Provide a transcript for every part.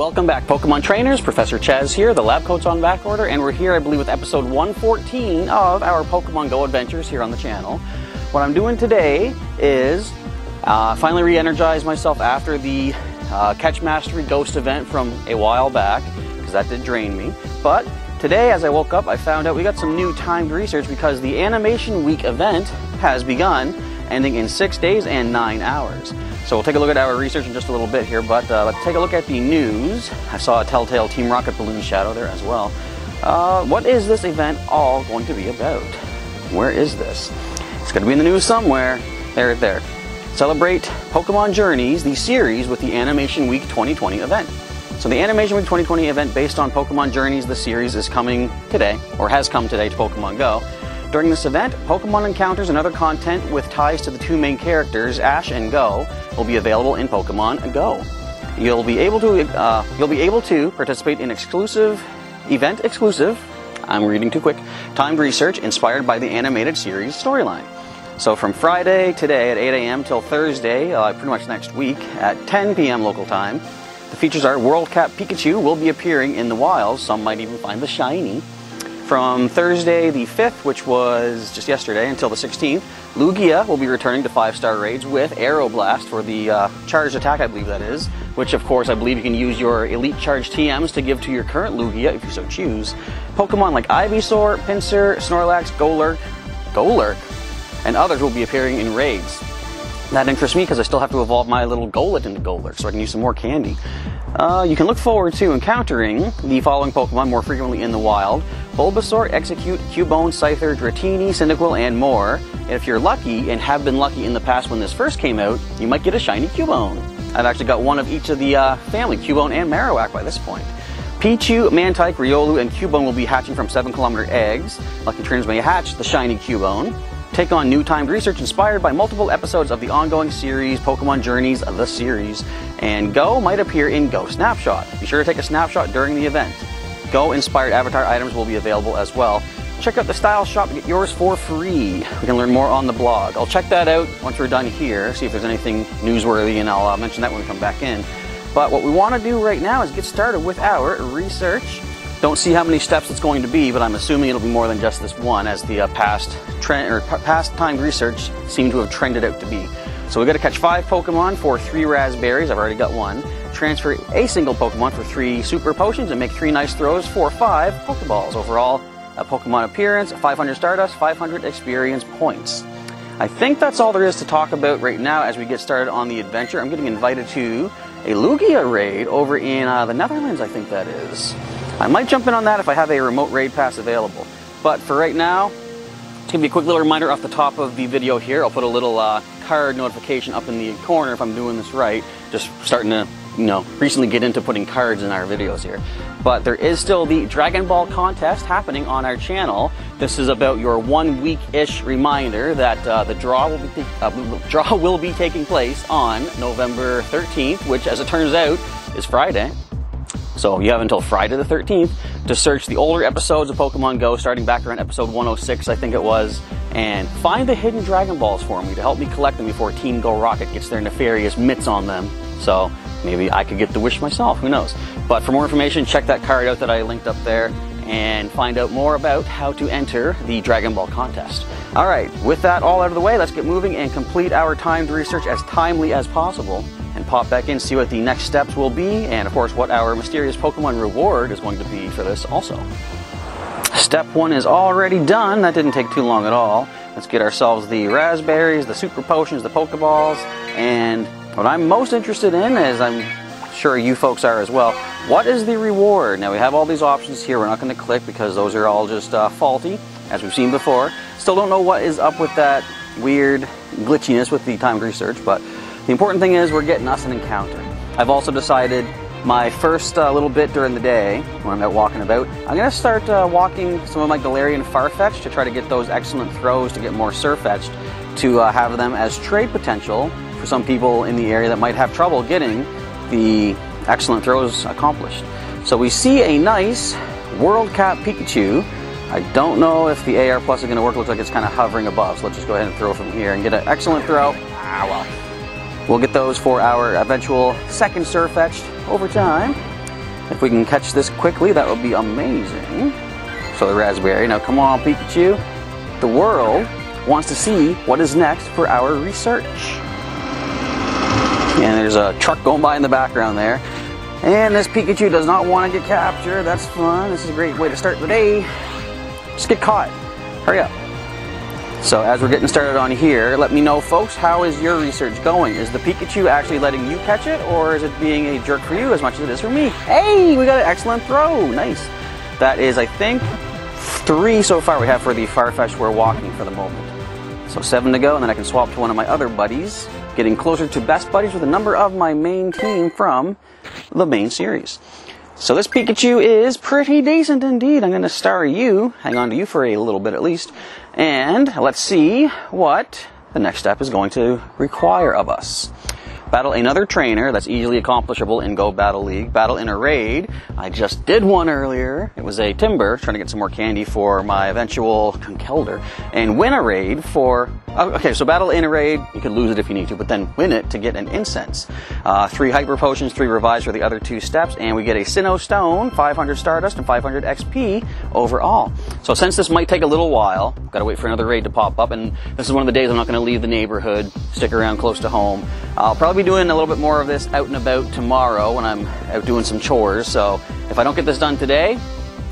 welcome back Pokemon Trainers. Professor Chaz here, the lab coat's on back order, and we're here I believe with episode 114 of our Pokemon GO adventures here on the channel. What I'm doing today is finally re-energize myself after the Catch Mastery Ghost event from a while back, because that did drain me. But today as I woke up I found out we got some new timed research because the Animation Week event has begun, ending in 6 days and 9 hours. So we'll take a look at our research in just a little bit here, but let's take a look at the news. I saw a Telltale Team Rocket balloon shadow there as well. What is this event all going to be about? Where is this? It's going to be in the news somewhere. There. Celebrate Pokemon Journeys, the series, with the Animation Week 2020 event. So the Animation Week 2020 event based on Pokemon Journeys, the series, is coming today, or has come today to Pokemon GO. During this event, Pokemon encounters and other content with ties to the two main characters, Ash and Go, will be available in Pokemon GO. You'll be able to participate in exclusive, I'm reading too quick, timed research inspired by the animated series storyline. So from Friday today at 8 a.m. till Thursday, pretty much next week, at 10 p.m. local time, the features are World Cap Pikachu will be appearing in the wild. Some might even find the shiny. From Thursday the 5th, which was just yesterday, until the 16th, Lugia will be returning to 5-star raids with Aeroblast for the charged attack, I believe that is, which of course I believe you can use your Elite Charge TMs to give to your current Lugia if you so choose. Pokemon like Ivysaur, Pinsir, Snorlax, Golurk, and others will be appearing in raids. That interests me because I still have to evolve my little Golett into Golurk so I can use some more candy. You can look forward to encountering the following Pokemon more frequently in the wild: Bulbasaur, Execute, Cubone, Scyther, Dratini, Cyndaquil, and more. And if you're lucky, and have been lucky in the past when this first came out, you might get a shiny Cubone. I've actually got one of each of the family, Cubone and Marowak, by this point. Pichu, Mantike, Riolu, and Cubone will be hatching from 7-kilometer eggs. Lucky trainers may hatch the shiny Cubone. Take on new timed research inspired by multiple episodes of the ongoing series, Pokemon Journeys, the series. And Go might appear in Go Snapshot. Be sure to take a snapshot during the event. Go-inspired avatar items will be available as well. Check out the Style Shop to get yours for free. We can learn more on the blog. I'll check that out once we're done here, see if there's anything newsworthy, and I'll mention that when we come back in. But what we want to do right now is get started with our research. Don't see how many steps it's going to be, but I'm assuming it'll be more than just this one, as the past timed research seemed to have trended out to be. So we got to catch 5 Pokemon for 3 raspberries. I've already got one. Transfer a single Pokemon for 3 super potions and make 3 nice throws for 5 Pokeballs. Overall, a Pokemon appearance, 500 Stardust, 500 experience points. I think that's all there is to talk about right now as we get started on the adventure. I'm getting invited to a Lugia raid over in the Netherlands, I think that is. I might jump in on that if I have a remote raid pass available. But for right now, it's going to be a quick little reminder off the top of the video here. I'll put a little card notification up in the corner if I'm doing this right. Just starting to, recently get into putting cards in our videos here. But there is still the Dragon Ball contest happening on our channel. This is about your 1 week-ish reminder that the draw will be taking place on November 13th, which, as it turns out, is Friday. So you have until Friday the 13th to search the older episodes of Pokemon GO, starting back around episode 106, I think it was, and find the hidden Dragon Balls for me to help me collect them before Team Go Rocket gets their nefarious mitts on them. So maybe I could get the wish myself, who knows. But for more information, check that card out that I linked up there and find out more about how to enter the Dragon Ball contest. Alright, with that all out of the way, let's get moving and complete our timed research as timely as possible. And pop back in, see what the next steps will be, and of course what our mysterious Pokemon reward is going to be for this also. Step 1 is already done. That didn't take too long at all. Let's get ourselves the raspberries, the super potions, the Pokeballs, and what I'm most interested in, as I'm sure you folks are as well, what is the reward? Now we have all these options here. We're not going to click because those are all just faulty, as we've seen before. Still don't know what is up with that weird glitchiness with the timed research, but the important thing is we're getting us an encounter. I've also decided my first little bit during the day, when I'm out walking about, I'm going to start walking some of my Galarian Farfetch to try to get those excellent throws to get more Surfetched, to have them as trade potential for some people in the area that might have trouble getting the excellent throws accomplished. So we see a nice World Cap Pikachu. I don't know if the AR Plus is going to work. Looks like it's kind of hovering above, so let's just go ahead and throw from here and get an excellent throw. Well. We'll get those for our eventual second Surfetched over time. If we can catch this quickly, that would be amazing. So the raspberry. Now come on, Pikachu. The world wants to see what is next for our research. And there's a truck going by in the background there. And this Pikachu does not want to get captured. That's fun. This is a great way to start the day. Just get caught. Hurry up. So as we're getting started on here, let me know, folks, how is your research going? Is the Pikachu actually letting you catch it, or is it being a jerk for you as much as it is for me? Hey, we got an excellent throw. Nice. That is, I think, 3 so far we have for the Farfetch'd we're walking for the moment. So 7 to go, and then I can swap to one of my other buddies, getting closer to best buddies with a number of my main team from the main series. So this Pikachu is pretty decent indeed. I'm going to star you, hang on to you for a little bit at least, and let's see what the next step is going to require of us. Battle another trainer, that's easily accomplishable in Go Battle League. Battle in a raid. I just did one earlier. It was a Timber, trying to get some more candy for my eventual Conkeldurr. And win a raid for... Okay, so battle in a raid, you can lose it if you need to, but then win it to get an incense. 3 Hyper Potions, 3 Revives for the other 2 steps, and we get a Sinnoh Stone, 500 Stardust, and 500 XP overall. So since this might take a little while, gotta wait for another raid to pop up, and this is one of the days I'm not gonna leave the neighborhood, stick around close to home. I'll probably be doing a little bit more of this out and about tomorrow when I'm out doing some chores, so if I don't get this done today,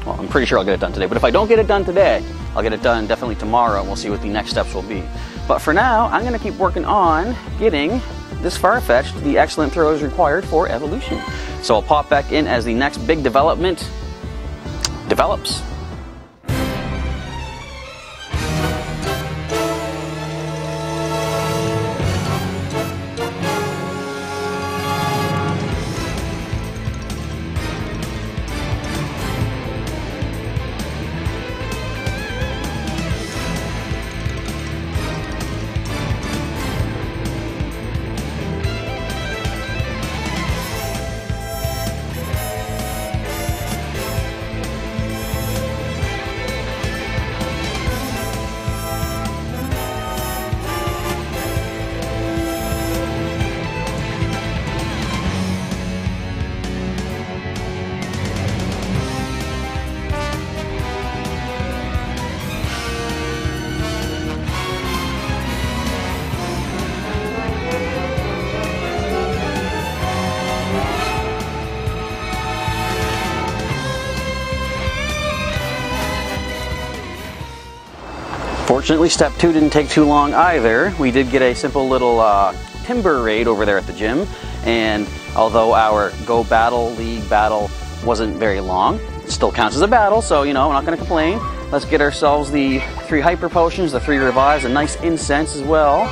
well, I'm pretty sure I'll get it done today, but if I don't get it done today, I'll get it done definitely tomorrow, and we'll see what the next steps will be. But for now, I'm going to keep working on getting this Farfetch'd the excellent throws required for evolution. So I'll pop back in as the next big development develops. Fortunately, step 2 didn't take too long either. We did get a simple little Timber raid over there at the gym, and although our Go Battle League battle wasn't very long, it still counts as a battle, so you know, we're not going to complain. Let's get ourselves the 3 Hyper Potions, the 3 Revives, a nice incense as well.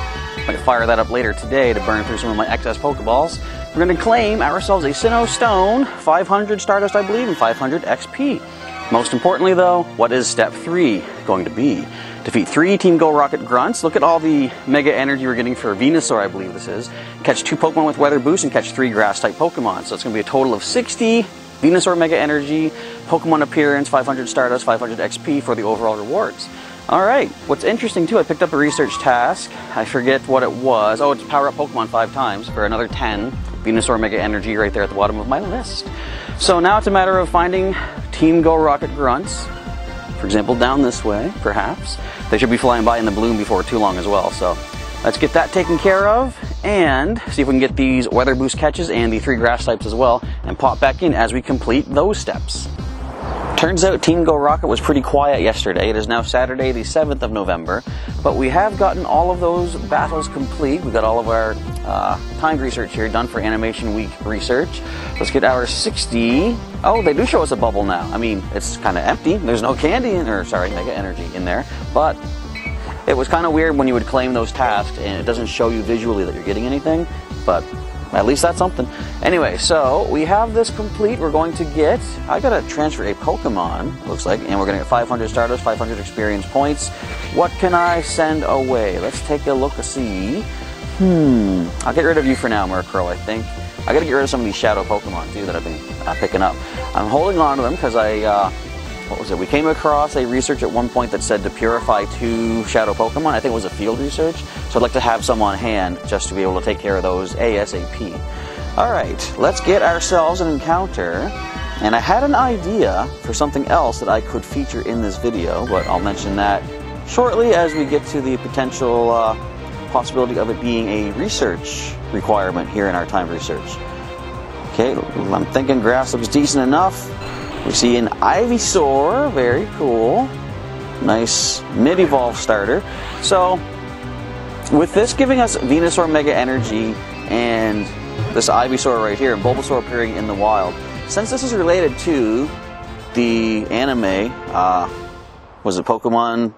Might fire that up later today to burn through some of my excess Pokeballs. We're going to claim ourselves a Sinnoh Stone, 500 Stardust I believe, and 500 XP. Most importantly though, what is step 3 going to be? Defeat 3 Team Go Rocket Grunts. Look at all the Mega Energy we're getting for Venusaur, I believe this is. Catch 2 Pokemon with Weather Boost and catch 3 Grass-type Pokemon. So it's going to be a total of 60 Venusaur Mega Energy, Pokemon Appearance, 500 Stardust, 500 XP for the overall rewards. Alright, what's interesting too, I picked up a research task. I forget what it was. Oh, it's power up Pokemon 5 times for another 10 Venusaur Mega Energy right there at the bottom of my list. So now it's a matter of finding Team Go Rocket Grunts. For example, down this way, perhaps. They should be flying by in the balloon before too long as well. So let's get that taken care of and see if we can get these Weather Boost catches and the 3 grass types as well and pop back in as we complete those steps. Turns out Team Go Rocket was pretty quiet yesterday. It is now Saturday the 7th of November, but we have gotten all of those battles complete. We got all of our timed research here done for Animation Week research. Let's get our 60. Oh, they do show us a bubble now. I mean, it's kind of empty. There's no candy in, or sorry, Mega Energy in there, but it was kind of weird when you would claim those tasks and it doesn't show you visually that you're getting anything, but at least that's something. Anyway, so we have this complete. We're going to get, I gotta transfer a Pokemon, looks like, and we're gonna get 500 Stardust, 500 experience points. What can I send away? Let's take a look and see. I'll get rid of you for now, Murkrow, I think. I gotta get rid of some of these Shadow Pokemon too that I've been picking up. I'm holding on to them because what was it? We came across a research at one point that said to purify 2 Shadow Pokemon. I think it was a field research. So I'd like to have some on hand just to be able to take care of those ASAP. Alright, let's get ourselves an encounter And I had an idea for something else that I could feature in this video, but I'll mention that shortly as we get to the potential possibility of it being a research requirement here in our time research. Okay, I'm thinking grass looks decent enough. We see an Ivysaur, very cool. Nice mid-evolve starter. So, with this giving us Venusaur Mega Energy and this Ivysaur right here, and Bulbasaur appearing in the wild, since this is related to the anime, was it Pokemon?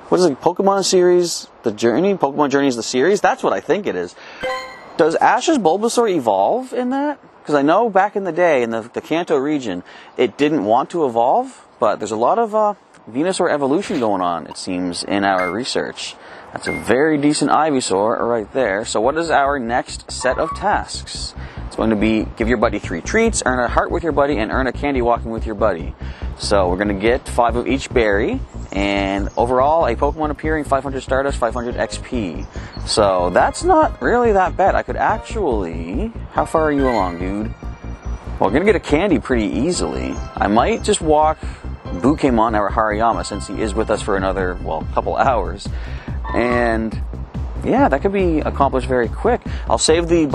What is it? Pokemon series? The Journey? Pokemon Journey is the series? That's what I think it is. Does Ash's Bulbasaur evolve in that? Because I know back in the day, in the Kanto region, it didn't want to evolve, but there's a lot of Venusaur evolution going on, it seems, in our research. That's a very decent Ivysaur right there. So what is our next set of tasks? It's going to be give your buddy 3 treats, earn a heart with your buddy, and earn a candy walking with your buddy. So we're going to get 5 of each berry, and overall a Pokemon appearing, 500 Stardust, 500 XP. So that's not really that bad. I could actually... How far are you along, dude? Well, we're going to get a candy pretty easily. I might just walk Pokémon our Hariyama, since he is with us for another, well, couple hours. And yeah, that could be accomplished very quick. I'll save the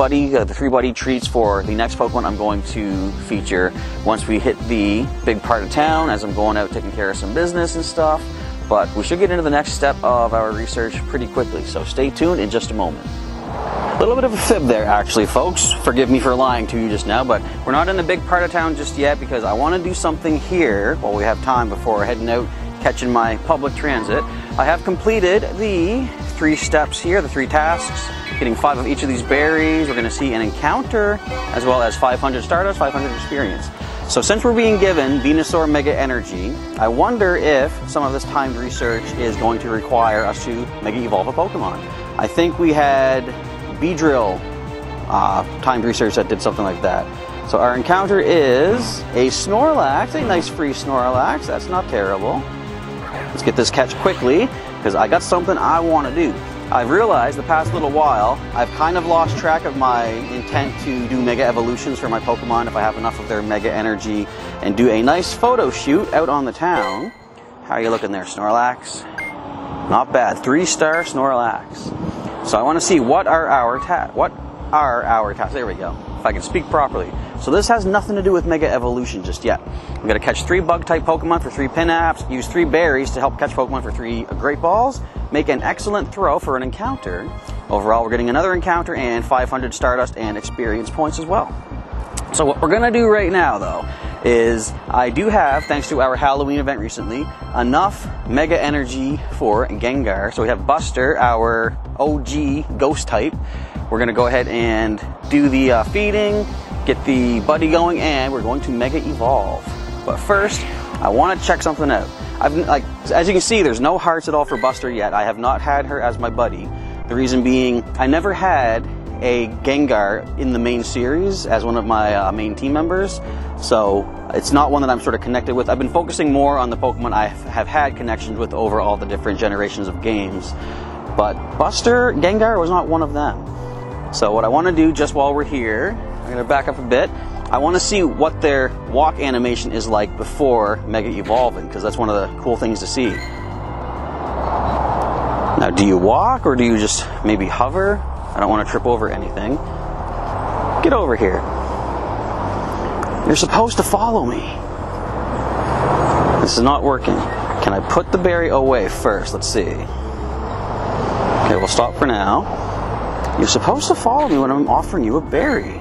3 buddy treats for the next Pokemon I'm going to feature once we hit the big part of town, as I'm going out taking care of some business and stuff. But we should get into the next step of our research pretty quickly, so stay tuned in just a moment. A little bit of a fib there, actually, folks. Forgive me for lying to you just now, but we're not in the big part of town just yet because I want to do something here while we have time before heading out catching my public transit. I have completed the 3 steps here, the 3 tasks, getting 5 of each of these berries. We're going to see an encounter, as well as 500 Stardust, 500 experience. So since we're being given Venusaur Mega Energy, I wonder if some of this timed research is going to require us to Mega Evolve a Pokemon. I think we had Beedrill timed research that did something like that. So our encounter is a Snorlax, a nice free Snorlax. That's not terrible. Let's get this catch quickly, because I got something I want to do. I've realized the past little while, I've kind of lost track of my intent to do Mega Evolutions for my Pokemon if I have enough of their Mega Energy, and do a nice photo shoot out on the town. How are you looking there, Snorlax? Not bad, 3-star Snorlax. So I want to see what are our tasks. There we go. If I can speak properly. So this has nothing to do with Mega Evolution just yet. I'm going to catch 3 Bug-type Pokemon for 3 Pin-Apps, use 3 berries to help catch Pokemon for 3 Great Balls, make an excellent throw for an encounter. Overall, we're getting another encounter and 500 Stardust and experience points as well. So what we're going to do right now, though, is I do have, thanks to our Halloween event recently, enough Mega Energy for Gengar. So we have Buster, our OG Ghost type. We're going to go ahead and do the feeding, get the buddy going, and we're going to Mega Evolve. But first, I want to check something out. As you can see, there's no hearts at all for Buster yet. I have not had her as my buddy. The reason being, I never had a Gengar in the main series as one of my main team members. So it's not one that I'm sort of connected with. I've been focusing more on the Pokemon I have had connections with over all the different generations of games. But Buster, Gengar was not one of them. So what I want to do just while we're here, I'm going to back up a bit. I want to see what their walk animation is like before Mega Evolving, because that's one of the cool things to see. Now, do you walk or do you just maybe hover? I don't want to trip over anything. Get over here. You're supposed to follow me. This is not working. Can I put the berry away first? Let's see. Okay, we'll stop for now. You're supposed to follow me when I'm offering you a berry.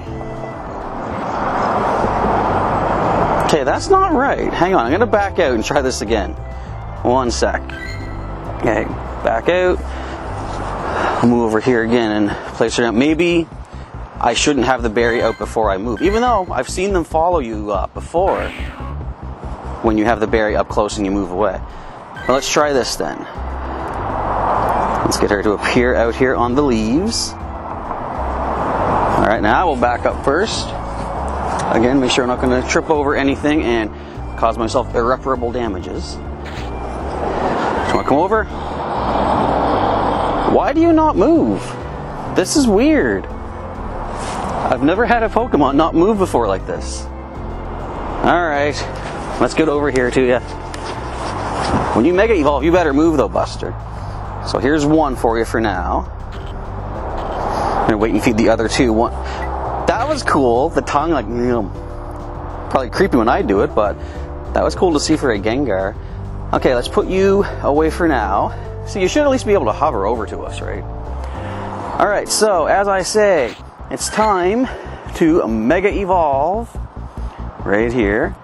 Okay, that's not right. Hang on, I'm going to back out and try this again. 1 sec. Okay, back out. I'll move over here again and place her down. Maybe I shouldn't have the berry out before I move. Even though I've seen them follow you before when you have the berry up close and you move away. Well, let's try this then. Let's get her to appear out here on the leaves. Alright, now we'll back up first. Again, make sure I'm not going to trip over anything and cause myself irreparable damages. Do you want to come over? Why do you not move? This is weird. I've never had a Pokemon not move before like this. Alright, let's get over here to you. When you Mega Evolve, you better move though, Buster. So here's one for you for now. I'm gonna wait and feed the other two. One. That was cool. The tongue, like, probably creepy when I do it, but that was cool to see for a Gengar. Okay, let's put you away for now. So you should at least be able to hover over to us, right? Alright, so as I say, it's time to Mega Evolve right here.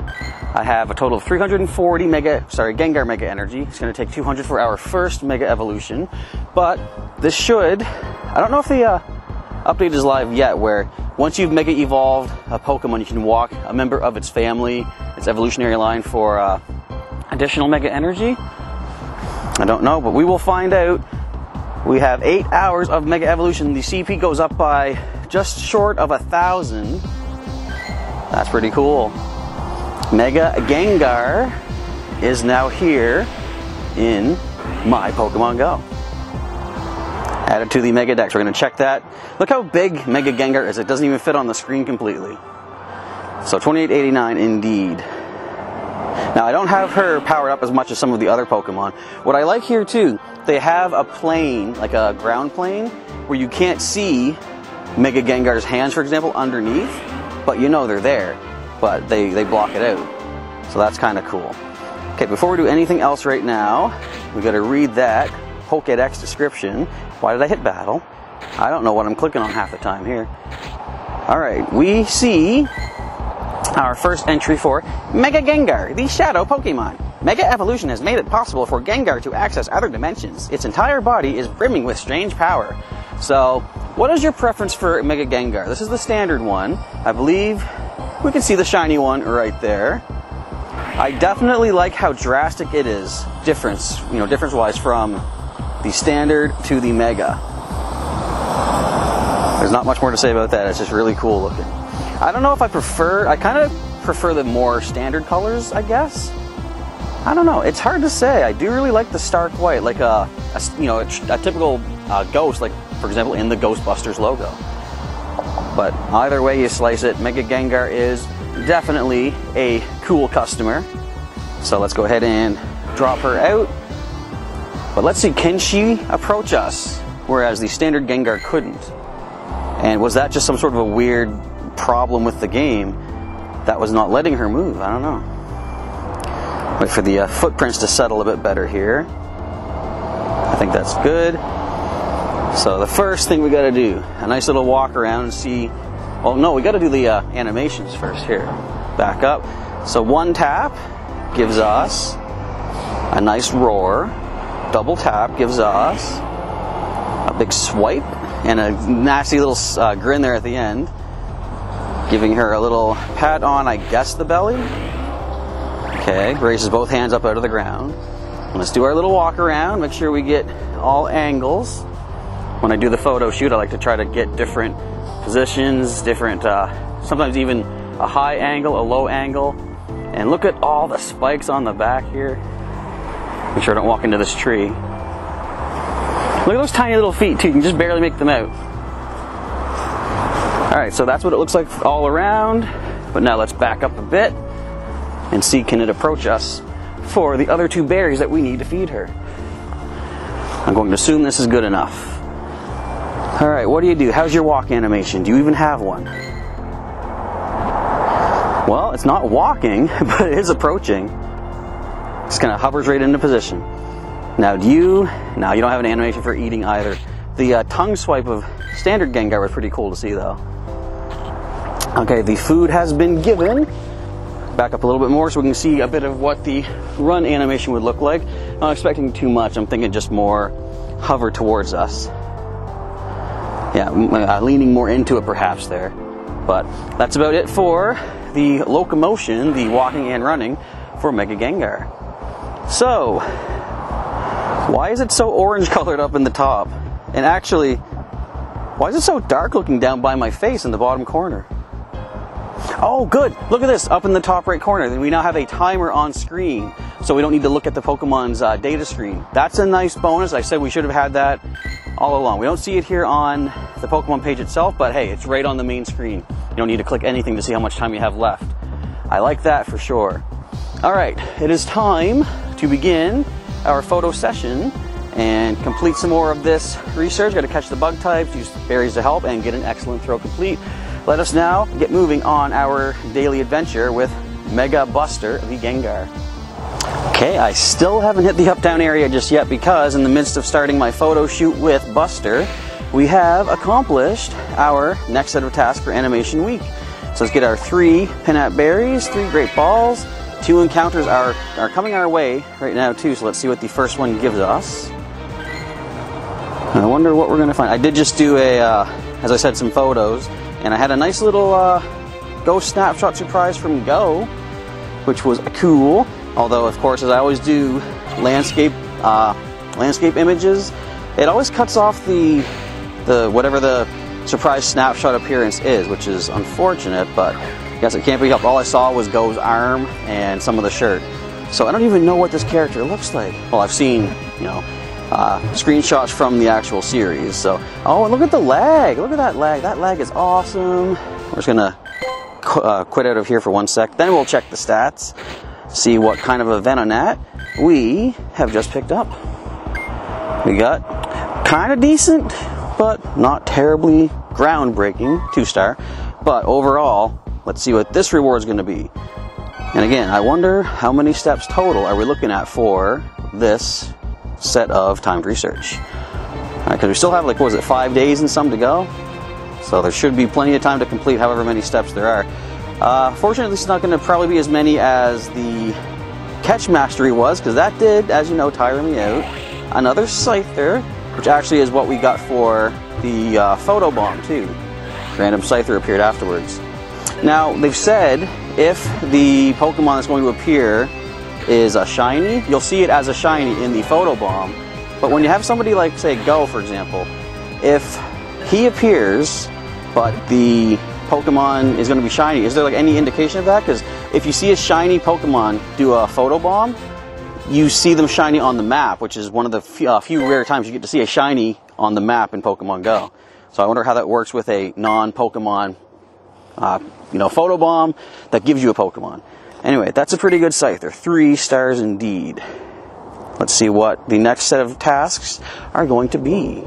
I have a total of 340 Gengar Mega Energy. It's going to take 200 for our first Mega Evolution. But this should, I don't know if the update is live yet, where once you've Mega Evolved a Pokemon, you can walk a member of its family, its evolutionary line, for additional Mega Energy. I don't know, but we will find out. We have 8 hours of Mega Evolution. The CP goes up by just short of 1,000. That's pretty cool. Mega Gengar is now here in my Pokemon Go. Added to the Mega Dex. We're going to check that. Look how big Mega Gengar is. It doesn't even fit on the screen completely. So $28.89 indeed. Now I don't have her powered up as much as some of the other Pokemon. What I like here too, they have a plane, like a ground plane, where you can't see Mega Gengar's hands, for example, underneath, but you know they're there. But they block it out. So that's kind of cool. Okay, before we do anything else right now, we got to read that Pokedex Description. Why did I hit battle? I don't know what I'm clicking on half the time here. Alright, we see our first entry for Mega Gengar, the Shadow Pokemon. Mega Evolution has made it possible for Gengar to access other dimensions. Its entire body is brimming with strange power. So, what is your preference for Mega Gengar? This is the standard one. I believe we can see the shiny one right there. I definitely like how drastic it is, difference-wise from the standard to the Mega. There's not much more to say about that. It's just really cool looking. I don't know if I kind of prefer the more standard colors, I guess. I don't know. It's hard to say. I do really like the stark white, like a typical ghost, like for example in the Ghostbusters logo. But either way you slice it, Mega Gengar is definitely a cool customer. So let's go ahead and drop her out. But let's see, can she approach us? Whereas the standard Gengar couldn't. And was that just some sort of a weird problem with the game that was not letting her move? I don't know. Wait for the footprints to settle a bit better here. I think that's good. So the first thing we got to do, a nice little walk around and see. Oh no, we got to do the animations first. Here, back up. So one tap gives us a nice roar. Double tap gives us a big swipe and a nasty little grin there at the end, giving her a little pat on, I guess, the belly. Okay, raises both hands up out of the ground. Let's do our little walk around. Make sure we get all angles. When I do the photo shoot, I like to try to get different positions, sometimes even a high angle, a low angle. And look at all the spikes on the back here. Make sure I don't walk into this tree. Look at those tiny little feet too, you can just barely make them out. Alright, so that's what it looks like all around. But now let's back up a bit and see, can it approach us for the other two berries that we need to feed her. I'm going to assume this is good enough. Alright, what do you do? How's your walk animation? Do you even have one? Well, it's not walking, but it is approaching. Just kind of hovers right into position. Now you don't have an animation for eating either. The tongue swipe of standard Gengar was pretty cool to see though. Okay, the food has been given. Back up a little bit more so we can see a bit of what the run animation would look like. I'm not expecting too much. I'm thinking just more hover towards us. Yeah, leaning more into it perhaps there. But that's about it for the locomotion, the walking and running for Mega Gengar. So, why is it so orange colored up in the top? And actually, why is it so dark looking down by my face in the bottom corner? Oh, good. Look at this up in the top right corner. We now have a timer on screen, so we don't need to look at the Pokemon's data screen. That's a nice bonus. I said we should have had that all along. We don't see it here on the Pokemon page itself, but hey, it's right on the main screen. You don't need to click anything to see how much time you have left. I like that for sure. All right, it is time to begin our photo session and complete some more of this research. Got to catch the bug types, use berries to help, and get an excellent throw complete. Let us now get moving on our daily adventure with Mega Buster, the Gengar. Okay, I still haven't hit the up-down area just yet because in the midst of starting my photo shoot with Buster, we have accomplished our next set of tasks for Animation Week. So let's get our 3 Pinap berries, 3 great balls. 2 encounters are coming our way right now too, so let's see what the first one gives us. I wonder what we're going to find. I did just do as I said, some photos, and I had a nice little Go snapshot surprise from Go, which was cool. Although, of course, as I always do landscape images, it always cuts off the whatever the surprise snapshot appearance is, which is unfortunate, but I guess it can't be helped. All I saw was Go's arm and some of the shirt. So I don't even know what this character looks like. Well, I've seen, you know, screenshots from the actual series. So, oh, and look at the lag. Look at that lag. That lag is awesome. We're just gonna quit out of here for 1 sec. Then we'll check the stats, see what kind of a Venonat we have just picked up. We got kind of decent, but not terribly groundbreaking 2-star. But overall, let's see what this reward is going to be. And again, I wonder how many steps total are we looking at for this set of timed research. Because we still have, like, what was it, 5 days and some to go? So there should be plenty of time to complete however many steps there are. Fortunately, it's not going to probably be as many as the Catch Mastery was, because that did, as you know, tire me out. Another Scyther, which actually is what we got for the Photo Bomb too. Random Scyther appeared afterwards. Now, they've said if the Pokemon that's going to appear is a shiny, you'll see it as a shiny in the Photo Bomb. But when you have somebody like, say, Go, for example, if he appears, but the Pokemon is going to be shiny, is there like any indication of that? Because if you see a shiny Pokemon do a Photo Bomb, you see them shiny on the map, which is one of the few rare times you get to see a shiny on the map in Pokemon Go. So I wonder how that works with a non-Pokemon, Photo Bomb that gives you a Pokemon. Anyway, that's a pretty good Scyther. 3 stars indeed. Let's see what the next set of tasks are going to be.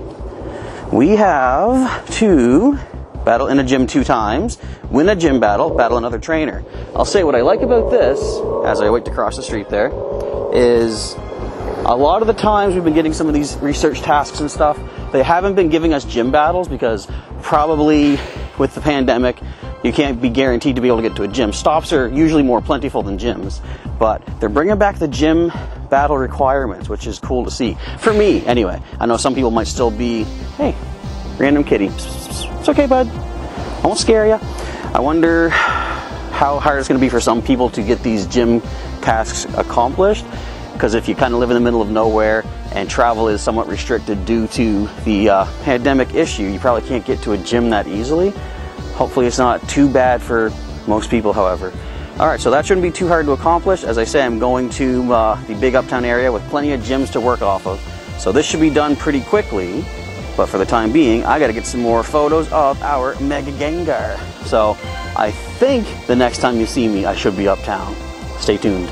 We have to battle in a gym 2 times, win a gym battle, battle another trainer. I'll say what I like about this, as I wait to cross the street there, is a lot of the times we've been getting some of these research tasks and stuff, they haven't been giving us gym battles because probably with the pandemic, you can't be guaranteed to be able to get to a gym. Stops are usually more plentiful than gyms, but they're bringing back the gym battle requirements, which is cool to see. For me, anyway. I know some people might still be, hey, random kitty. It's okay, bud. I won't scare you. I wonder how hard it's going to be for some people to get these gym tasks accomplished, because if you kind of live in the middle of nowhere and travel is somewhat restricted due to the pandemic issue, you probably can't get to a gym that easily. Hopefully it's not too bad for most people, however. Alright, so that shouldn't be too hard to accomplish. As I say, I'm going to the big uptown area with plenty of gyms to work off of. So this should be done pretty quickly, but for the time being, I gotta get some more photos of our Mega Gengar. So I think the next time you see me, I should be uptown. Stay tuned.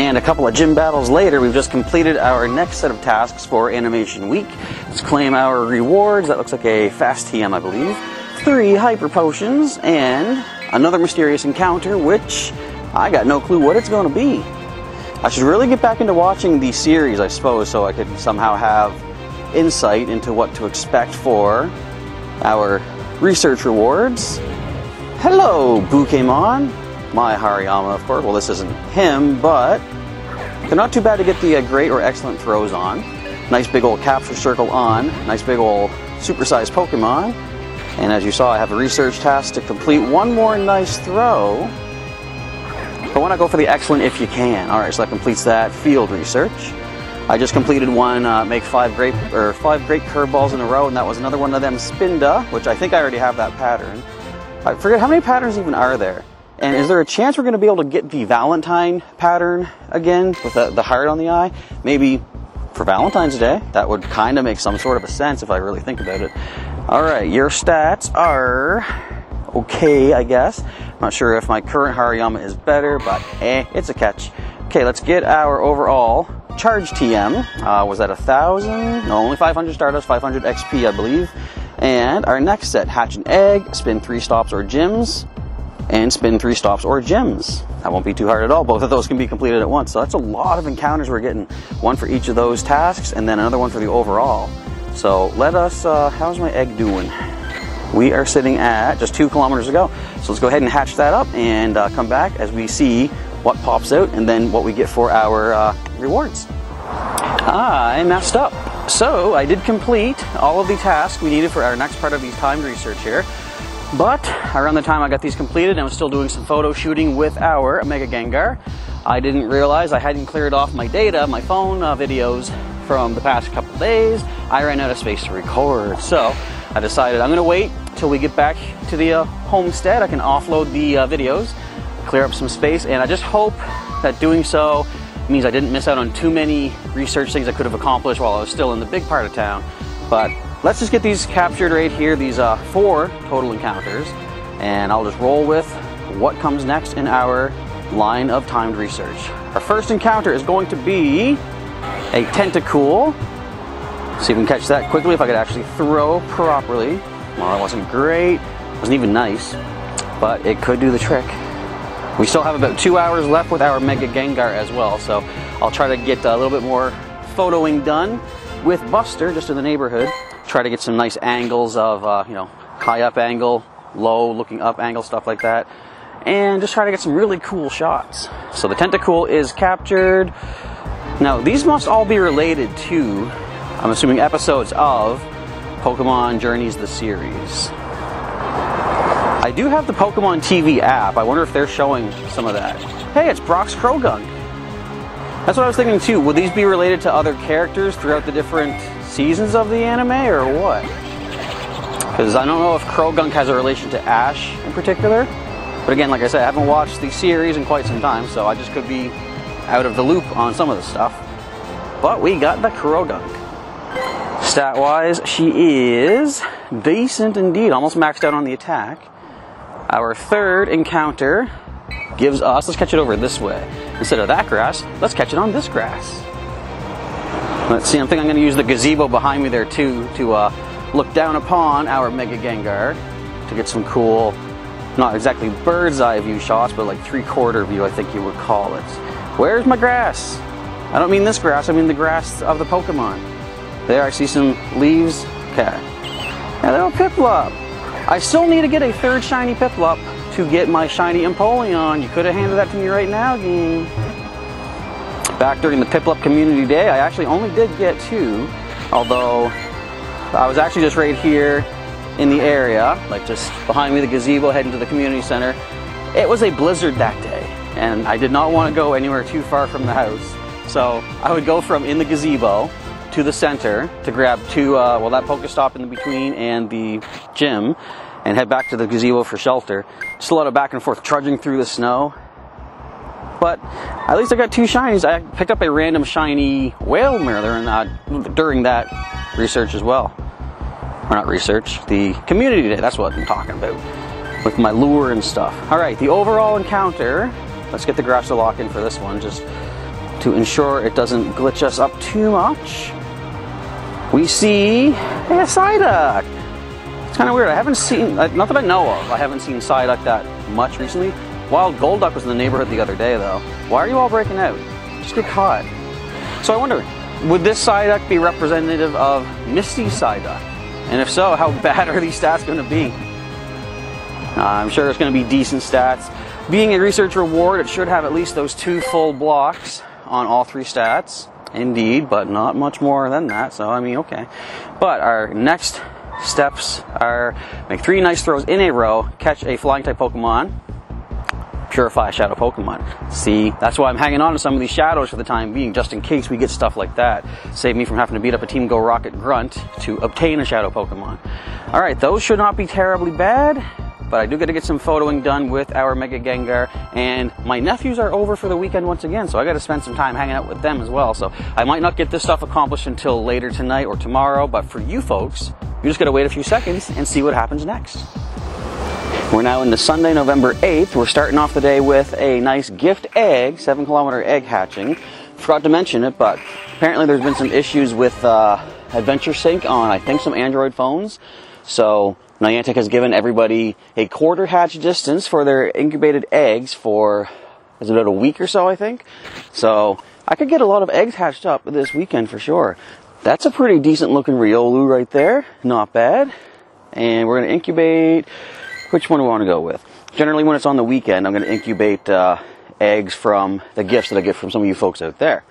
And a couple of gym battles later, we've just completed our next set of tasks for Animation Week. Let's claim our rewards. That looks like a fast TM, I believe. 3 hyper potions, and another mysterious encounter, which I got no clue what it's going to be. I should really get back into watching the series, I suppose, so I could somehow have insight into what to expect for our research rewards. Hello, Pokémon. My Hariyama, of course. Well, this isn't him, but they're not too bad to get the great or excellent throws on. Nice big old capture circle on. Nice big old supersized Pokemon. And as you saw, I have a research task to complete one more nice throw. But why not go for the excellent if you can? Alright, so that completes that field research. I just completed one, make 5 great curveballs in a row, and that was another one of them Spinda, which I think I already have that pattern. I forget how many patterns even are there. And is there a chance we're going to be able to get the Valentine pattern again with the heart on the eye? Maybe for Valentine's Day. That would kind of make some sort of a sense if I really think about it. Alright, your stats are okay, I guess. I'm not sure if my current Hariyama is better, but it's a catch. Okay, let's get our overall charge TM. Was that 1,000? No, only 500 Stardust, 500 XP, I believe. And our next set, hatch an egg, spin 3 stops or gyms, and spin 3 stops or gyms. That won't be too hard at all. Both of those can be completed at once. So that's a lot of encounters we're getting. One for each of those tasks, and then another one for the overall. So let us, how's my egg doing? We are sitting at just 2 kilometers to go. So let's go ahead and hatch that up and come back as we see what pops out and then what we get for our rewards. I messed up. So I did complete all of the tasks we needed for our next part of these timed research here. But around the time I got these completed, I was still doing some photo shooting with our Mega Gengar. I didn't realize I hadn't cleared off my data, my phone videos from the past couple days. I ran out of space to record. So I decided I'm going to wait till we get back to the homestead. I can offload the videos, clear up some space, and I just hope that doing so means I didn't miss out on too many research things I could have accomplished while I was still in the big part of town. But let's just get these captured right here, these 4 total encounters, and I'll just roll with what comes next in our line of timed research. Our first encounter is going to be a Tentacool. See if we can catch that quickly, if I could actually throw properly. Well, it wasn't great, it wasn't even nice, but it could do the trick. We still have about 2 hours left with our Mega Gengar as well, so I'll try to get a little bit more photoing done with Buster, just in the neighborhood. Try to get some nice angles of, you know, high up angle, low looking up angle, stuff like that. And just try to get some really cool shots. So the Tentacool is captured. Now, these must all be related to, I'm assuming, episodes of Pokemon Journeys the series. I do have the Pokemon TV app. I wonder if they're showing some of that. Hey, it's Brock's Krogunk. That's what I was thinking too. Would these be related to other characters throughout the different seasons of the anime, or what? Because I don't know if Krogunk has a relation to Ash in particular. But again, like I said, I haven't watched the series in quite some time, so I just could be out of the loop on some of the stuff. But we got the Krogunk. Stat-wise, she is decent indeed. Almost maxed out on the attack. Our third encounter gives us, let's catch it over this way. Instead of that grass, let's catch it on this grass. Let's see, I think I'm going to use the gazebo behind me there too to look down upon our Mega Gengar to get some cool, not exactly bird's eye view shots, but like 3/4 view, I think you would call it. Where's my grass? I don't mean this grass, I mean the grass of the Pokemon. There, I see some leaves. Okay. A little Piplup. I still need to get a 3rd shiny Piplup to get my shiny Empoleon. You could have handed that to me right now, game. Back during the Piplup Community Day, I actually only did get 2, although I was actually just right here in the area, like just behind me, the gazebo, heading to the community center. It was a blizzard that day, and I did not want to go anywhere too far from the house. So I would go from in the gazebo to the center to grab 2, well, that Pokestop in the between and the gym, and head back to the gazebo for shelter. Just a lot of back and forth trudging through the snow. But at least I got 2 shinies. I picked up a random shiny whale mirror during that research as well. Or not research, the community day, that's what I'm talking about. With my lure and stuff. Alright, the overall encounter, let's get the grass to lock in for this one. Just to ensure it doesn't glitch us up too much, we see a Psyduck. It's kind of weird. I haven't seen, not that I know of, I haven't seen Psyduck that much recently. Wild Golduck was in the neighborhood the other day though. Why are you all breaking out? Just get caught. So I wonder, would this Psyduck be representative of Misty Psyduck? And if so, how bad are these stats going to be? I'm sure it's going to be decent stats. Being a research reward, it should have at least those 2 full blocks on all 3 stats. Indeed, but not much more than that, so I mean, okay. But our next steps are make 3 nice throws in a row, catch a flying type Pokemon, Purify Shadow Pokemon. See, that's why I'm hanging on to some of these shadows for the time being, just in case we get stuff like that. Save me from having to beat up a Team Go Rocket Grunt to obtain a Shadow Pokemon. Alright, those should not be terribly bad, but I do get to get some photoing done with our Mega Gengar, and my nephews are over for the weekend once again, so I got to spend some time hanging out with them as well. So I might not get this stuff accomplished until later tonight or tomorrow, but for you folks, you just got to wait a few seconds and see what happens next. We're now into Sunday, November 8th. We're starting off the day with a nice gift egg, 7-kilometer egg hatching. Forgot to mention it, but apparently there's been some issues with Adventure Sync on, I think, some Android phones. So Niantic has given everybody a quarter hatch distance for their incubated eggs for, is it about a week or so, I think? So I could get a lot of eggs hatched up this weekend for sure. That's a pretty decent looking Riolu right there. Not bad. And we're going to incubate, which one do we want to go with? Generally when it's on the weekend, I'm going to incubate eggs from the gifts that I get from some of you folks out there.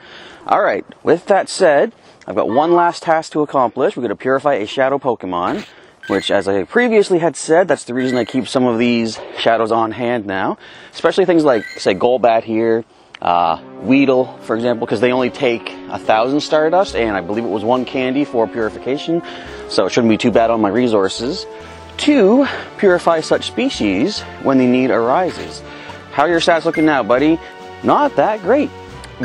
Alright, with that said, I've got one last task to accomplish. We're going to purify a Shadow Pokemon, which, as I previously had said, that's the reason I keep some of these shadows on hand now. Especially things like, say, Golbat here, Weedle, for example, because they only take 1,000 Stardust, and I believe it was 1 candy for purification, so it shouldn't be too bad on my resources. To purify such species when the need arises. How are your stats looking now, buddy? Not that great,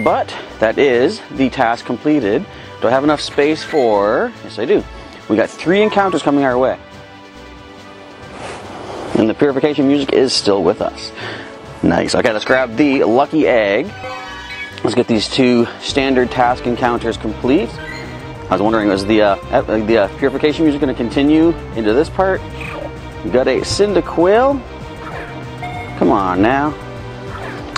but that is the task completed. Do I have enough space for... Yes, I do. We got 3 encounters coming our way. And the purification music is still with us. Nice. Okay, let's grab the lucky egg. Let's get these 2 standard task encounters complete. I was wondering, is the purification music going to continue into this part? We got a Cyndaquil. Come on now.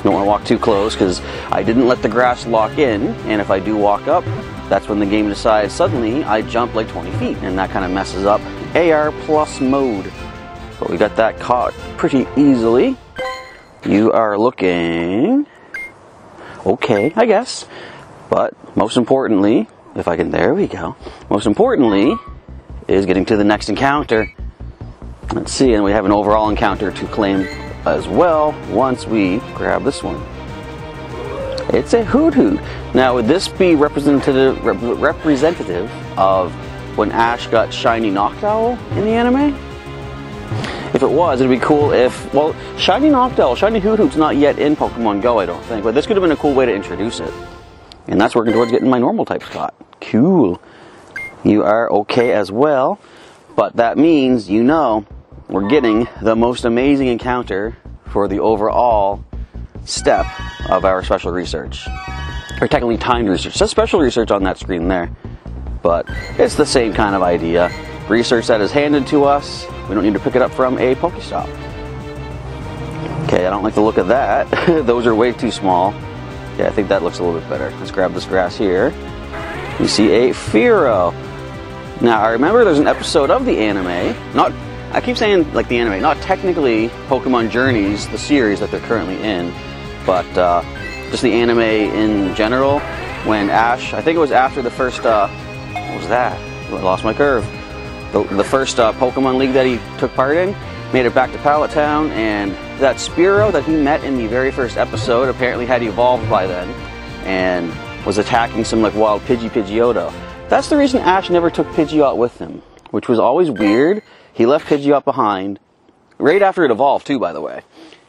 Don't want to walk too close because I didn't let the grass lock in, and if I do walk up, that's when the game decides suddenly I jump like 20 feet, and that kind of messes up AR plus mode. But we got that caught pretty easily. You are looking okay, I guess. But most importantly, if I can, there we go. Most importantly is getting to the next encounter. Let's see, and we have an overall encounter to claim as well once we grab this one. It's a Hoot-Hoot. Now, would this be representative of when Ash got Shiny Noctowl in the anime? If it was, it'd be cool if, well, Shiny Noctowl, Shiny Hoot-Hoot's not yet in Pokemon Go, I don't think, but this could have been a cool way to introduce it. And that's working towards getting my normal type Scott. Cool. You are okay as well, but that means, you know, we're getting the most amazing encounter for the overall step of our special research. Or technically timed research. It says special research on that screen there. But it's the same kind of idea. Research that is handed to us. We don't need to pick it up from a Pokestop. Okay, I don't like the look of that. Those are way too small. Yeah, I think that looks a little bit better. Let's grab this grass here. You see a Fearow. Now, I remember there's an episode of the anime, I keep saying like the anime, not technically Pokemon Journeys, the series that they're currently in, but just the anime in general, when Ash, I think it was after the first, what was that? I lost my curve. The first Pokemon League that he took part in, made it back to Pallet Town, and that Spearow that he met in the very first episode apparently had evolved by then, and was attacking some like wild Pidgeotto. That's the reason Ash never took Pidgeot with him, which was always weird. He left Pidgeot behind, right after it evolved too, by the way.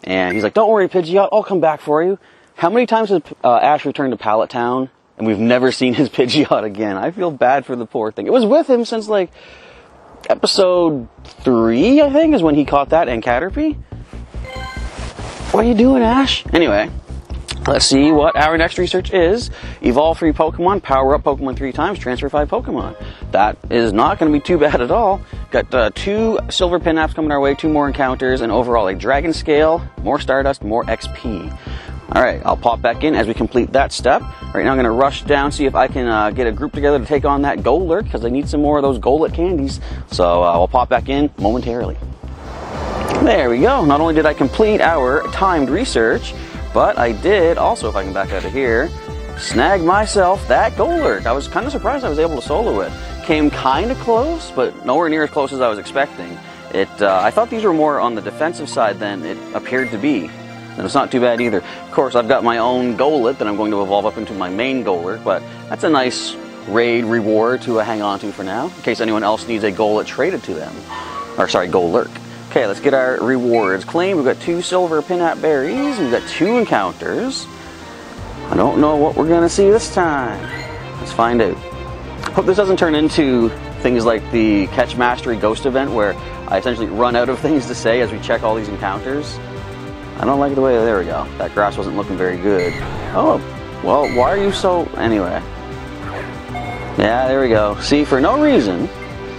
And he's like, don't worry Pidgeot, I'll come back for you. How many times has Ash returned to Pallet Town, and we've never seen his Pidgeot again? I feel bad for the poor thing. It was with him since like episode 3, I think, is when he caught that and Caterpie. What are you doing, Ash? Anyway, Let's see what our next research is. Evolve 3 Pokemon, power up Pokemon 3 times, transfer 5 Pokemon. That is not going to be too bad at all. Got 2 silver pin apps coming our way, 2 more encounters, and overall a dragon scale, more Stardust, more XP. Alright, I'll pop back in as we complete that step. Right now I'm going to rush down, see if I can get a group together to take on that Golurk, because I need some more of those Golurk candies. So I'll pop back in momentarily. There we go. Not only did I complete our timed research, but I did also, if I can back out of here, snag myself that Golurk. I was kind of surprised I was able to solo it. Came kind of close, but nowhere near as close as I was expecting. I thought these were more on the defensive side than it appeared to be. And it's not too bad either. Of course, I've got my own Golurk that I'm going to evolve up into my main Golurk, but that's a nice raid reward to hang on to for now, in case anyone else needs a Golurk traded to them. Or sorry, Golurk. Okay, let's get our rewards. Claim, we've got 2 silver Pinap berries, we've got 2 encounters. I don't know what we're gonna see this time. Let's find out. Hope this doesn't turn into things like the Catch Mastery Ghost event where I essentially run out of things to say as we check all these encounters. I don't like the way, there we go. That grass wasn't looking very good. Oh, well, why are you so, anyway. Yeah, there we go. See, for no reason,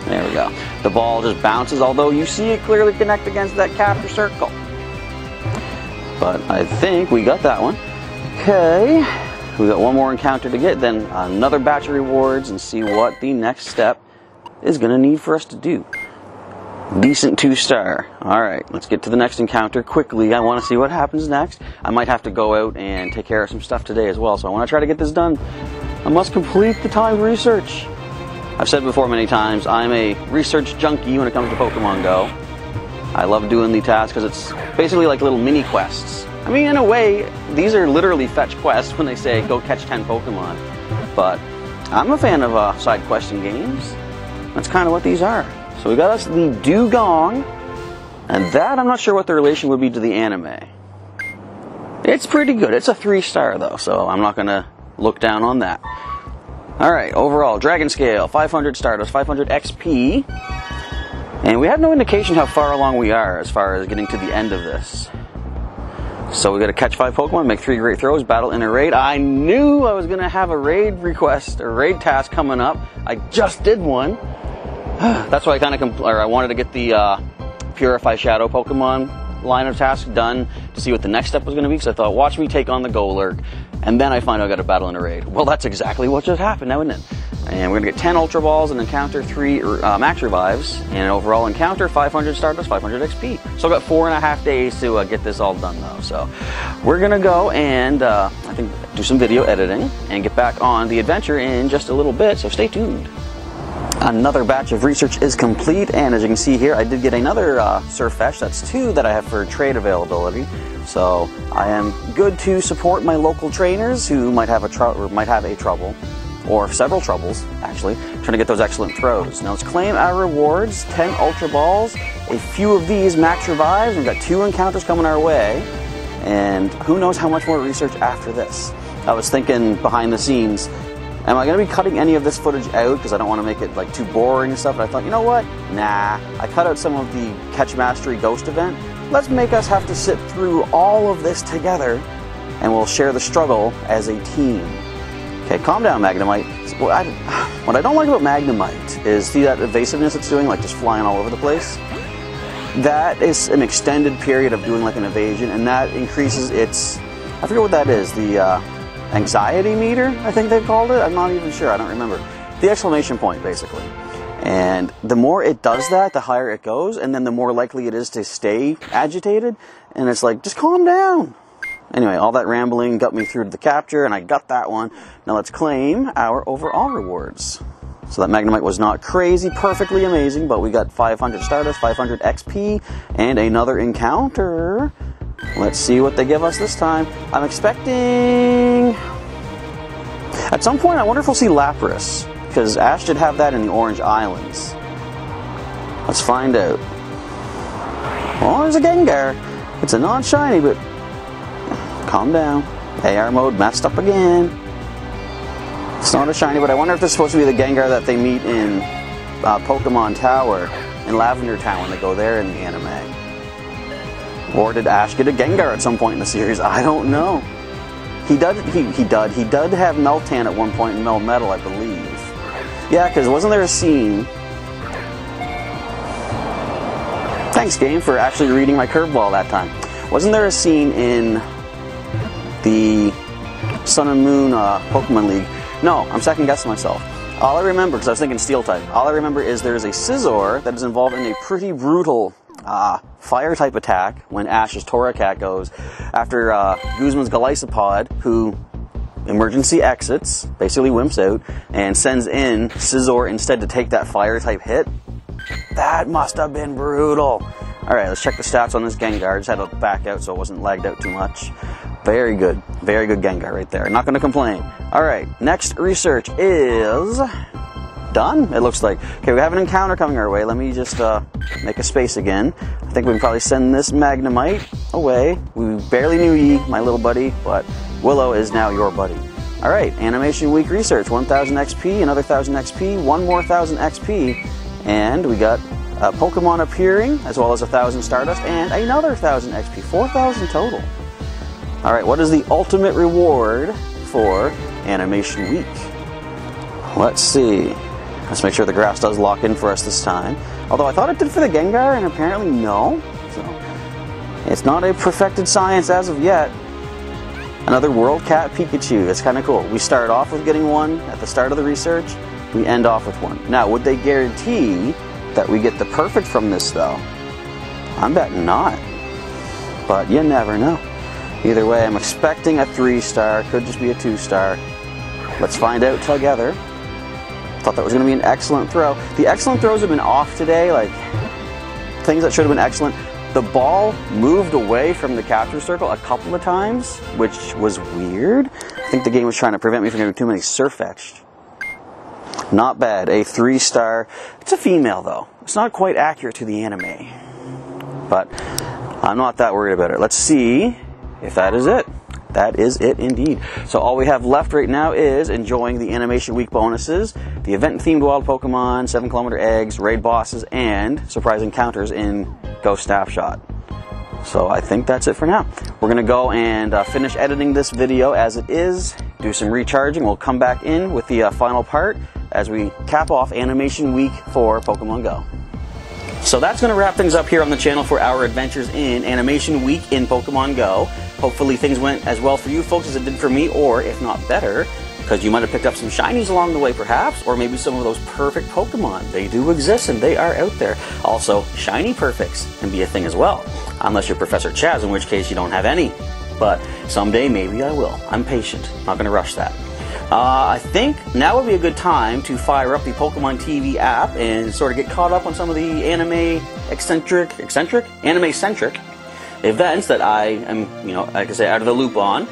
there we go. The ball just bounces, although you see it clearly connect against that capture circle. But I think we got that one. Okay, we got one more encounter to get, then another batch of rewards, and see what the next step is going to need for us to do. Decent 2-star. Alright, let's get to the next encounter quickly. I want to see what happens next. I might have to go out and take care of some stuff today as well, so I want to try to get this done. I must complete the timed research. I've said before many times, I'm a research junkie when it comes to Pokemon Go. I love doing the tasks because it's basically like little mini quests. I mean, in a way, these are literally fetch quests when they say go catch 10 Pokemon. But I'm a fan of side questing games. That's kind of what these are. So we got us the Dugong, and that I'm not sure what the relation would be to the anime. It's pretty good. It's a 3-star though, so I'm not going to look down on that. Alright, overall, Dragon Scale, 500 Stardust, 500 XP. And we have no indication how far along we are as far as getting to the end of this. So we got to catch 5 Pokemon, make 3 great throws, battle in a raid. I knew I was going to have a raid request, a raid task coming up. I just did one. That's why I wanted to get the Purify Shadow Pokemon line of tasks done to see what the next step was going to be, because I thought, watch me take on the Golurk, and then I find out I got to battle in a raid. Well, that's exactly what just happened now, isn't it? And we're going to get 10 Ultra Balls and encounter 3 Max Revives, and an overall encounter 500 Stardust, 500 XP. So I've got 4.5 days to get this all done though. So we're going to go and I think do some video editing and get back on the adventure in just a little bit, so stay tuned. Another batch of research is complete, and as you can see here, I did get another Surfetch. That's 2 that I have for trade availability. So I am good to support my local trainers who might have a trouble, or several troubles actually, trying to get those excellent throws. Now let's claim our rewards: 10 Ultra Balls, a few of these Max Revives. We've got 2 encounters coming our way, and who knows how much more research after this. I was thinking behind the scenes, am I going to be cutting any of this footage out because I don't want to make it like too boring and stuff? But I thought, you know what? Nah. I cut out some of the Catch Mastery Ghost event. Let's make us have to sit through all of this together, and we'll share the struggle as a team. Okay, calm down, Magnemite. What I don't like about Magnemite is, see that evasiveness it's doing, like just flying all over the place? That is an extended period of doing like an evasion, and that increases its, I forget what that is, the anxiety meter, I think they've called it. I'm not even sure, I don't remember. The exclamation point, basically. And the more it does that, the higher it goes, and then the more likely it is to stay agitated. And it's like, just calm down. Anyway, all that rambling got me through to the capture, and I got that one. Now let's claim our overall rewards. So that Magnemite was not crazy, perfectly amazing, but we got 500 Stardust, 500 XP, and another encounter. Let's see what they give us this time. I'm expecting... At some point, I wonder if we'll see Lapras, because Ash did have that in the Orange Islands. Let's find out. Oh, there's a Gengar. It's a non-shiny, but... Calm down. AR mode messed up again. It's not a shiny, but I wonder if this is supposed to be the Gengar that they meet in Pokemon Tower, in Lavender Town when they go there in the anime. Or did Ash get a Gengar at some point in the series? I don't know. He did have Meltan at one point in Melmetal, I believe. Yeah, because wasn't there a scene... Thanks, game, for actually reading my curveball that time. Wasn't there a scene in the Sun and Moon Pokemon League? No, I'm second guessing myself. All I remember, because I was thinking Steel type, all I remember is there's a Scizor that is involved in a pretty brutal fire type attack when Ash's Torracat goes after Guzman's Golisopod, who emergency exits, basically wimps out, and sends in Scizor instead to take that fire type hit. That must have been brutal. Alright, let's check the stats on this Gengar. Just had to back out so it wasn't lagged out too much. Very good Gengar right there. Not going to complain. Alright, next research is done, it looks like. Okay, we have an encounter coming our way. Let me just make a space again. I think we can probably send this Magnemite away. We barely knew ye, my little buddy, but Willow is now your buddy. Alright, Animation Week research. 1000 XP, another 1000 XP, one more 1000 XP, and we got Pokemon appearing, as well as 1000 Stardust, and another 1000 XP. 4000 total. Alright, what is the ultimate reward for Animation Week? Let's see. Let's make sure the grass does lock in for us this time. Although I thought it did for the Gengar, and apparently no. So, it's not a perfected science as of yet. Another World Cat Pikachu. That's kind of cool. We start off with getting one at the start of the research. We end off with one. Now, would they guarantee that we get the perfect from this, though? I'm betting not. But you never know. Either way, I'm expecting a 3-star. Could just be a 2-star. Let's find out together. Thought that was going to be an excellent throw. The excellent throws have been off today. Like, things that should have been excellent. The ball moved away from the capture circle a couple of times, which was weird. I think the game was trying to prevent me from getting too many Surfetched. Not bad. A 3-star. It's a female, though. It's not quite accurate to the anime. But I'm not that worried about it. Let's see if that is it. That is it indeed. So all we have left right now is enjoying the Animation Week bonuses, the event-themed wild Pokemon, 7km eggs, raid bosses, and surprise encounters in Go Snapshot. So I think that's it for now. We're going to go and finish editing this video as it is, do some recharging. We'll come back in with the final part as we cap off Animation Week for Pokemon Go. So that's going to wrap things up here on the channel for our adventures in Animation Week in Pokemon Go. Hopefully things went as well for you folks as it did for me, or if not better, because you might have picked up some shinies along the way perhaps, or maybe some of those perfect Pokemon. They do exist and they are out there. Also, shiny perfects can be a thing as well, unless you're Professor Chaz, in which case you don't have any. But someday maybe I will. I'm patient, not going to rush that. I think now would be a good time to fire up the Pokemon TV app and sort of get caught up on some of the anime-centric events that I am, like I say, out of the loop on.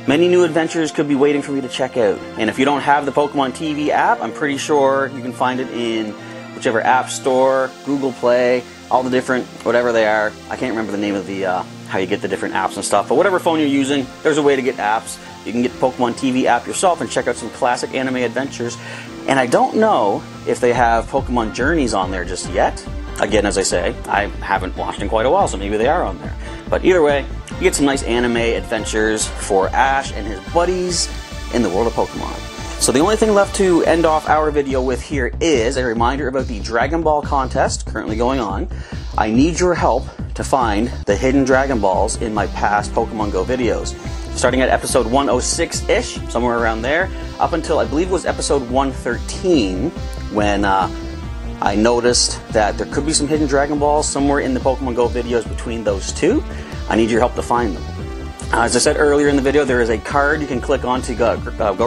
Many new adventures could be waiting for me to check out. And if you don't have the Pokemon TV app, I'm pretty sure you can find it in whichever app store, Google Play, all the different, whatever they are. I can't remember the name of the, how you get the different apps and stuff, but whatever phone you're using, there's a way to get apps. You can get the Pokemon TV app yourself and check out some classic anime adventures. And I don't know if they have Pokemon Journeys on there just yet. Again, as I say, I haven't watched in quite a while, so maybe they are on there. But either way, you get some nice anime adventures for Ash and his buddies in the world of Pokemon. So the only thing left to end off our video with here is a reminder about the Dragon Ball contest currently going on. I need your help to find the hidden Dragon Balls in my past Pokemon Go videos. Starting at episode 106-ish, somewhere around there, up until I believe it was episode 113, when I noticed that there could be some hidden Dragon Balls somewhere in the Pokemon Go videos between those two. I need your help to find them. As I said earlier in the video, there is a card you can click on to go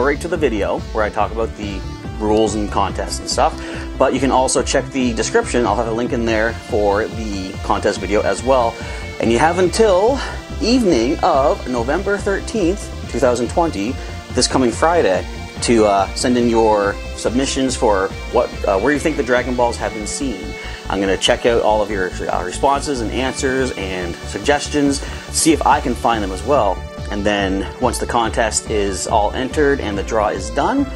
right to the video where I talk about the rules and contests and stuff. But you can also check the description. I'll have a link in there for the contest video as well. And you have until evening of November 13th, 2020, this coming Friday, to send in your submissions for where you think the Dragon Balls have been seen. I'm going to check out all of your responses and answers and suggestions, see if I can find them as well. And then once the contest is all entered and the draw is done,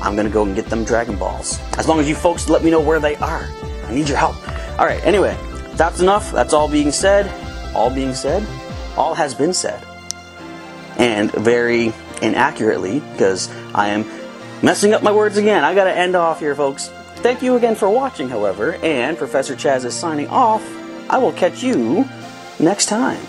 I'm going to go and get them Dragon Balls. As long as you folks let me know where they are. I need your help. Alright, anyway, that's enough. That's all being said. All being said. All has been said. And very inaccurately because I am messing up my words again. I gotta end off here, folks. Thank you again for watching, however, and Professor Chaz is signing off. I will catch you next time.